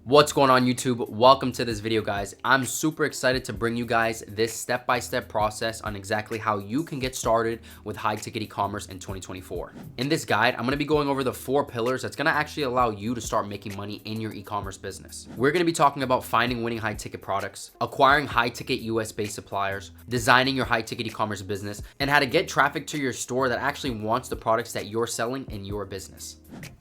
What's going on YouTube? Welcome to this video, guys. I'm super excited to bring you guys this step-by-step process on exactly how you can get started with high-ticket e-commerce in 2024. In this guide, I'm going to be going over the 4 pillars that's going to actually allow you to start making money in your e-commerce business. We're going to be talking about finding winning high-ticket products, acquiring high-ticket US-based suppliers, designing your high-ticket e-commerce business, and how to get traffic to your store that actually wants the products that you're selling in your business.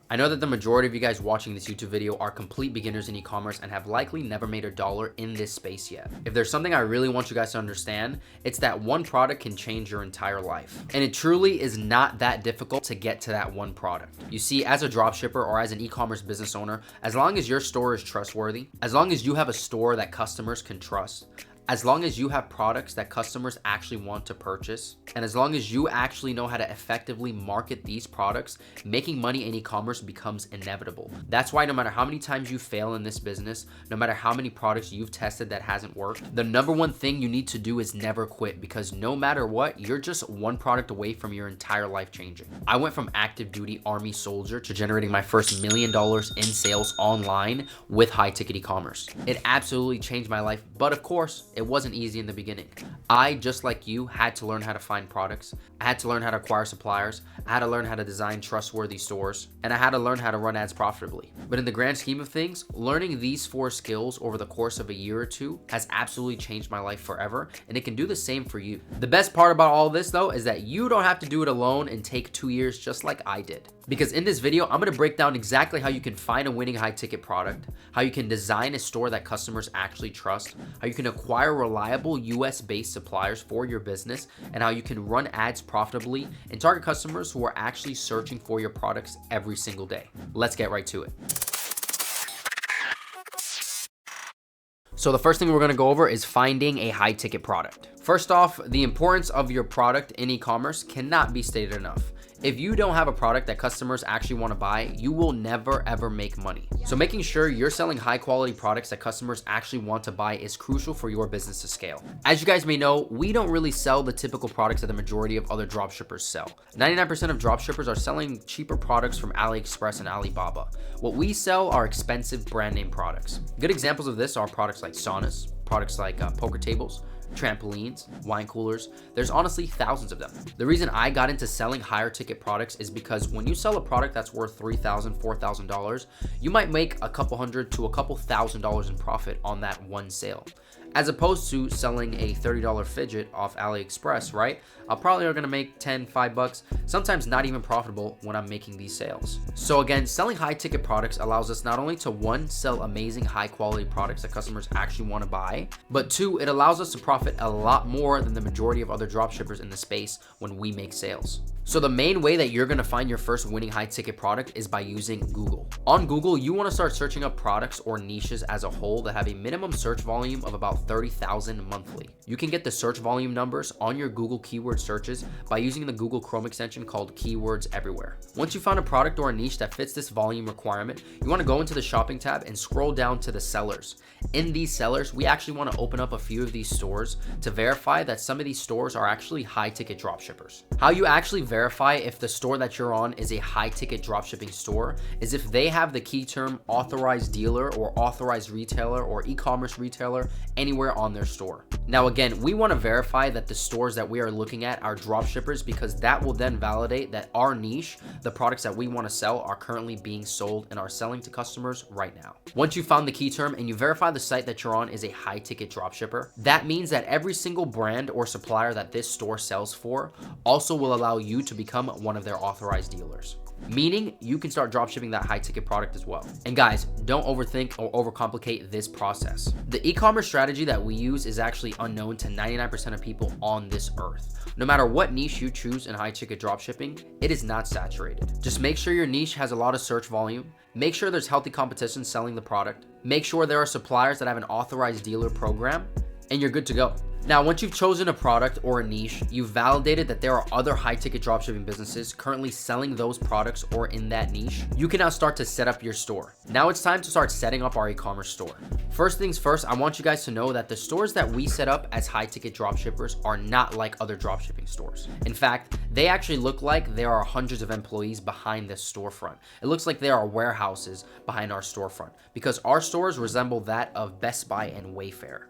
I know that the majority of you guys watching this YouTube video are complete beginners in e-commerce and have likely never made a dollar in this space yet. If there's something I really want you guys to understand, it's that one product can change your entire life. And it truly is not that difficult to get to that one product. You see, as a dropshipper or as an e-commerce business owner, as long as your store is trustworthy, as long as you have a store that customers can trust, as long as you have products that customers actually want to purchase, and as long as you actually know how to effectively market these products, making money in e-commerce becomes inevitable. That's why no matter how many times you fail in this business, no matter how many products you've tested that hasn't worked, the number one thing you need to do is never quit, because no matter what, you're just one product away from your entire life changing. I went from active duty army soldier to generating my first $1 million in sales online with high ticket e-commerce. It absolutely changed my life, but of course, it wasn't easy in the beginning. I, just like you, had to learn how to find products. I had to learn how to acquire suppliers. I had to learn how to design trustworthy stores, and I had to learn how to run ads profitably. But in the grand scheme of things, learning these 4 skills over the course of a year or 2 has absolutely changed my life forever, and it can do the same for you. The best part about all this, though, is that you don't have to do it alone and take 2 years just like I did. Because in this video, I'm going to break down exactly how you can find a winning high ticket product, how you can design a store that customers actually trust, how you can acquire reliable US-based suppliers for your business, and how you can run ads profitably and target customers who are actually searching for your products every single day. Let's get right to it. So the first thing we're going to go over is finding a high ticket product. First off, the importance of your product in e-commerce cannot be stated enough. If you don't have a product that customers actually want to buy, you will never ever make money. So making sure you're selling high quality products that customers actually want to buy is crucial for your business to scale. As you guys may know, we don't really sell the typical products that the majority of other dropshippers sell. 99% of dropshippers are selling cheaper products from AliExpress and Alibaba. What we sell are expensive brand name products. Good examples of this are products like saunas, products like poker tables, trampolines, wine coolers. There's honestly thousands of them. The reason I got into selling higher ticket products is because when you sell a product that's worth $3,000, $4,000, you might make a couple hundred to a couple $1,000s in profit on that one sale. As opposed to selling a $30 fidget off AliExpress, right? I probably are gonna make 10, $5, sometimes not even profitable when I'm making these sales. So again, selling high ticket products allows us not only to 1, sell amazing high quality products that customers actually wanna buy, but 2, it allows us to profit a lot more than the majority of other dropshippers in the space when we make sales. So the main way that you're gonna find your first winning high ticket product is by using Google. On Google, you wanna start searching up products or niches as a whole that have a minimum search volume of about 30,000 monthly. You can get the search volume numbers on your Google keyword searches by using the Google Chrome extension called Keywords Everywhere. Once you found a product or a niche that fits this volume requirement, you wanna go into the shopping tab and scroll down to the sellers. In these sellers, we actually wanna open up a few of these stores to verify that some of these stores are actually high ticket dropshippers. How you actually verify if the store that you're on is a high ticket dropshipping store is if they have the key term authorized dealer or authorized retailer or e-commerce retailer anywhere on their store. Now again, we want to verify that the stores that we are looking at are dropshippers, because that will then validate that our niche, the products that we want to sell, are currently being sold and are selling to customers right now. Once you found the key term and you verify the site that you're on is a high ticket dropshipper, that means that every single brand or supplier that this store sells for also will allow you to become one of their authorized dealers. Meaning you can start dropshipping that high ticket product as well. And guys, don't overthink or overcomplicate this process. The e-commerce strategy that we use is actually unknown to 99% of people on this earth. No matter what niche you choose in high ticket dropshipping, it is not saturated. Just make sure your niche has a lot of search volume. Make sure there's healthy competition selling the product. Make sure there are suppliers that have an authorized dealer program, and you're good to go. Now, once you've chosen a product or a niche, you've validated that there are other high-ticket dropshipping businesses currently selling those products or in that niche, you can now start to set up your store. Now it's time to start setting up our e-commerce store. First things first, I want you guys to know that the stores that we set up as high-ticket dropshippers are not like other dropshipping stores. In fact, they actually look like there are hundreds of employees behind this storefront. It looks like there are warehouses behind our storefront because our stores resemble that of Best Buy and Wayfair.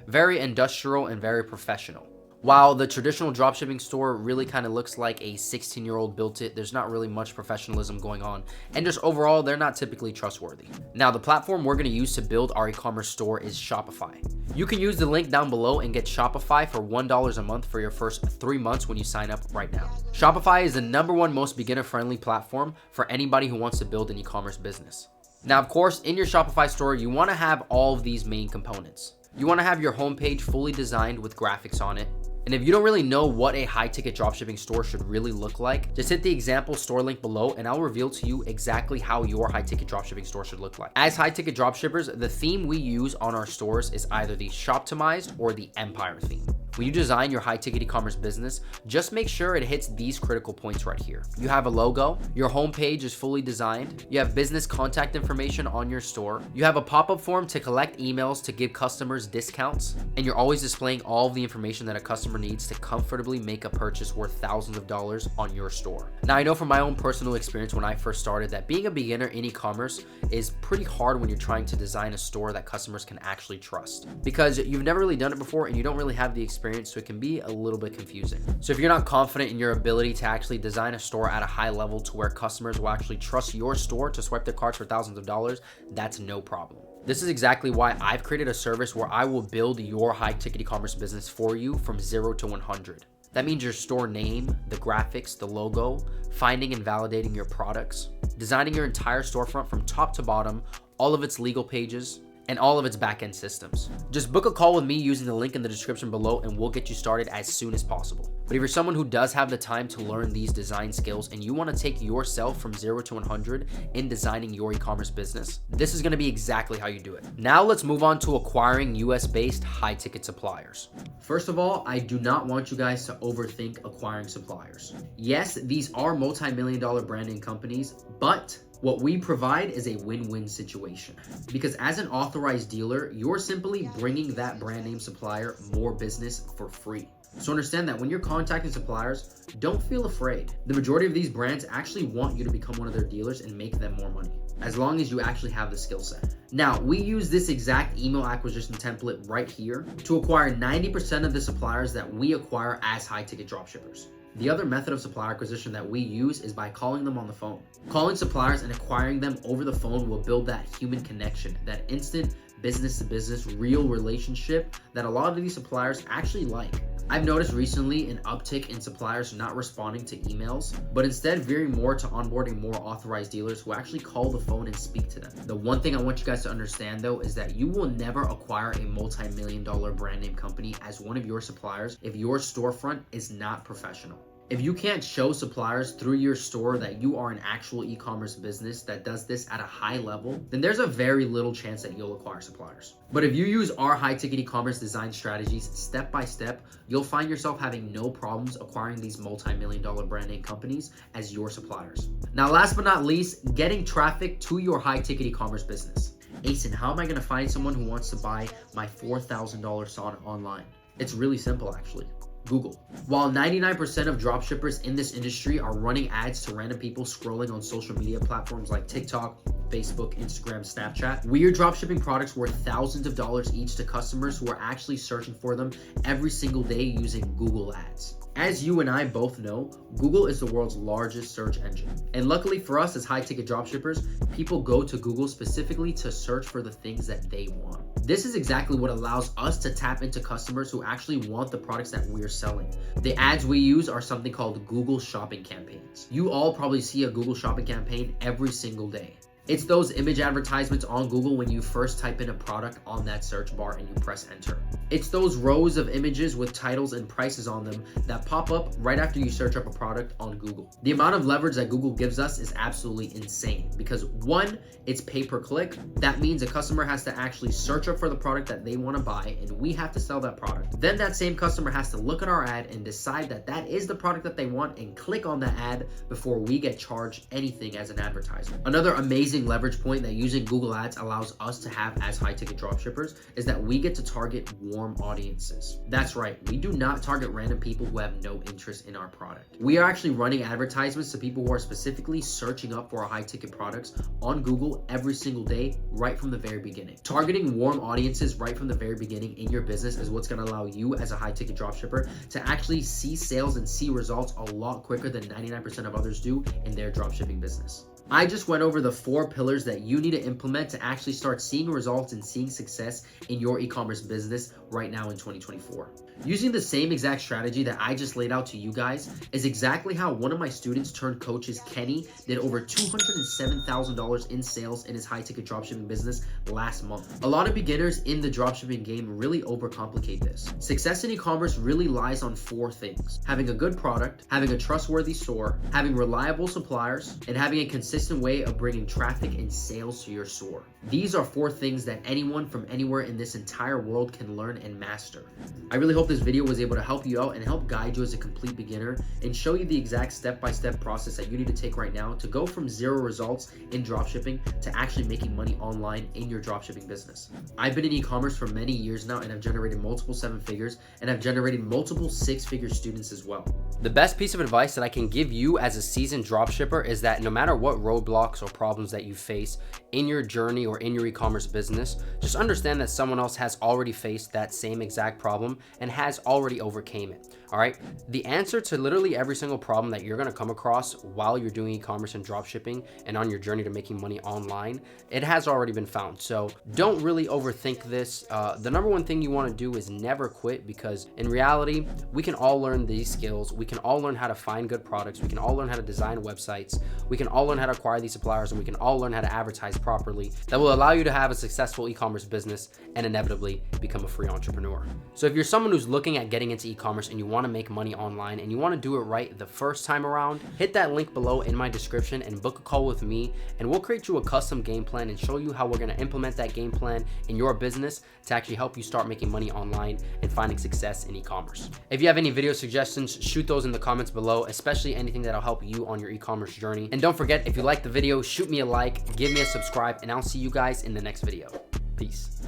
Very industrial and very professional. While the traditional dropshipping store really kind of looks like a 16-year-old built it, there's not really much professionalism going on, and just overall, they're not typically trustworthy. Now, the platform we're going to use to build our e-commerce store is Shopify. You can use the link down below and get Shopify for $1 a month for your first 3 months when you sign up right now. Shopify is the #1 most beginner-friendly platform for anybody who wants to build an e-commerce business. Now, of course, in your Shopify store, you want to have all of these main components. You want to have your homepage fully designed with graphics on it. And if you don't really know what a high-ticket dropshipping store should really look like, just hit the example store link below and I'll reveal to you exactly how your high-ticket dropshipping store should look like. As high-ticket dropshippers, the theme we use on our stores is either the Shoptimized or the Empire theme. When you design your high-ticket e-commerce business, just make sure it hits these critical points right here. You have a logo, your homepage is fully designed, you have business contact information on your store, you have a pop-up form to collect emails to give customers discounts, and you're always displaying all of the information that a customer needs to comfortably make a purchase worth thousands of dollars on your store. Now, I know from my own personal experience when I first started that being a beginner in e-commerce is pretty hard when you're trying to design a store that customers can actually trust because you've never really done it before and you don't really have the experience, so it can be a little bit confusing. So if you're not confident in your ability to actually design a store at a high level to where customers will actually trust your store to swipe their cards for thousands of dollars, that's no problem. This is exactly why I've created a service where I will build your high-ticket e-commerce business for you from 0 to 100. That means your store name, the graphics, the logo, finding and validating your products, designing your entire storefront from top to bottom, all of its legal pages, and all of its back-end systems. Just book a call with me using the link in the description below and we'll get you started as soon as possible. But if you're someone who does have the time to learn these design skills and you want to take yourself from 0 to 100 in designing your e-commerce business, this is going to be exactly how you do it. Now let's move on to acquiring US-based high-ticket suppliers. First of all, I do not want you guys to overthink acquiring suppliers. Yes, these are multi-million-dollar brand name companies, but what we provide is a win-win situation because as an authorized dealer, you're simply bringing that brand name supplier more business for free. So understand that when you're contacting suppliers, don't feel afraid. The majority of these brands actually want you to become one of their dealers and make them more money, as long as you actually have the skill set. Now, we use this exact email acquisition template right here to acquire 90% of the suppliers that we acquire as high-ticket dropshippers. The other method of supplier acquisition that we use is by calling them on the phone. Calling suppliers and acquiring them over the phone will build that human connection, that instant business-to-business real relationship that a lot of these suppliers actually like. I've noticed recently an uptick in suppliers not responding to emails, but instead veering more to onboarding more authorized dealers who actually call the phone and speak to them. The one thing I want you guys to understand though is that you will never acquire a multi-million-dollar brand name company as one of your suppliers if your storefront is not professional. If you can't show suppliers through your store that you are an actual e-commerce business that does this at a high level, then there's a very little chance that you'll acquire suppliers. But if you use our high-ticket e-commerce design strategies step by step, you'll find yourself having no problems acquiring these multi-million-dollar brand name companies as your suppliers. Now, last but not least, getting traffic to your high-ticket e-commerce business. Asen, how am I going to find someone who wants to buy my $4,000 sauna online? It's really simple, actually. Google. While 99% of dropshippers in this industry are running ads to random people scrolling on social media platforms like TikTok, Facebook, Instagram, Snapchat, we are dropshipping products worth thousands of dollars each to customers who are actually searching for them every single day using Google Ads. As you and I both know, Google is the world's largest search engine. And luckily for us as high-ticket dropshippers, people go to Google specifically to search for the things that they want. This is exactly what allows us to tap into customers who actually want the products that we're selling. The ads we use are something called Google Shopping campaigns. You all probably see a Google Shopping campaign every single day. It's those image advertisements on Google when you first type in a product on that search bar and you press enter. It's those rows of images with titles and prices on them that pop up right after you search up a product on Google. The amount of leverage that Google gives us is absolutely insane because one, it's pay per click. That means a customer has to actually search up for the product that they want to buy and we have to sell that product. Then that same customer has to look at our ad and decide that that is the product that they want and click on that ad before we get charged anything as an advertiser. Another amazing leverage point that using Google Ads allows us to have as high ticket dropshippers is that we get to target warm audiences. That's right, we do not target random people who have no interest in our product. We are actually running advertisements to people who are specifically searching up for our high ticket products on Google every single day, right from the very beginning. Targeting warm audiences right from the very beginning in your business is what's going to allow you as a high ticket dropshipper to actually see sales and see results a lot quicker than 99% of others do in their dropshipping business. I just went over the 4 pillars that you need to implement to actually start seeing results and seeing success in your e-commerce business right now in 2024. Using the same exact strategy that I just laid out to you guys is exactly how one of my students turned coaches, Kenny, did over $207,000 in sales in his high ticket dropshipping business last month. A lot of beginners in the dropshipping game really overcomplicate this. Success in e-commerce really lies on 4 things: having a good product, having a trustworthy store, having reliable suppliers, and having a consistent way of bringing traffic and sales to your store. These are 4 things that anyone from anywhere in this entire world can learn and master. I really hope this video was able to help you out and help guide you as a complete beginner and show you the exact step-by-step process that you need to take right now to go from 0 results in dropshipping to actually making money online in your dropshipping business. I've been in e-commerce for many years now and I've generated multiple 7 figures and I've generated multiple 6-figure students as well. The best piece of advice that I can give you as a seasoned dropshipper is that no matter what roadblocks or problems that you face in your journey or in your e-commerce business, just understand that someone else has already faced that same exact problem and has already overcame it. All right. The answer to literally every single problem that you're going to come across while you're doing e-commerce and dropshipping and on your journey to making money online, it has already been found. So don't really overthink this. The number one thing you want to do is never quit, because in reality, we can all learn these skills. We can all learn how to find good products. We can all learn how to design websites. We can all learn how to acquire these suppliers, and we can all learn how to advertise properly. That will allow you to have a successful e-commerce business and inevitably become a free entrepreneur. So if you're someone who's looking at getting into e-commerce and you want to make money online and you want to do it right the first time around, hit that link below in my description and book a call with me, and we'll create you a custom game plan and show you how we're going to implement that game plan in your business to actually help you start making money online and finding success in e-commerce. If you have any video suggestions, shoot those in the comments below, especially anything that'll help you on your e-commerce journey. And don't forget, if you like the video, shoot me a like, give me a subscribe, and I'll see you guys in the next video. Peace.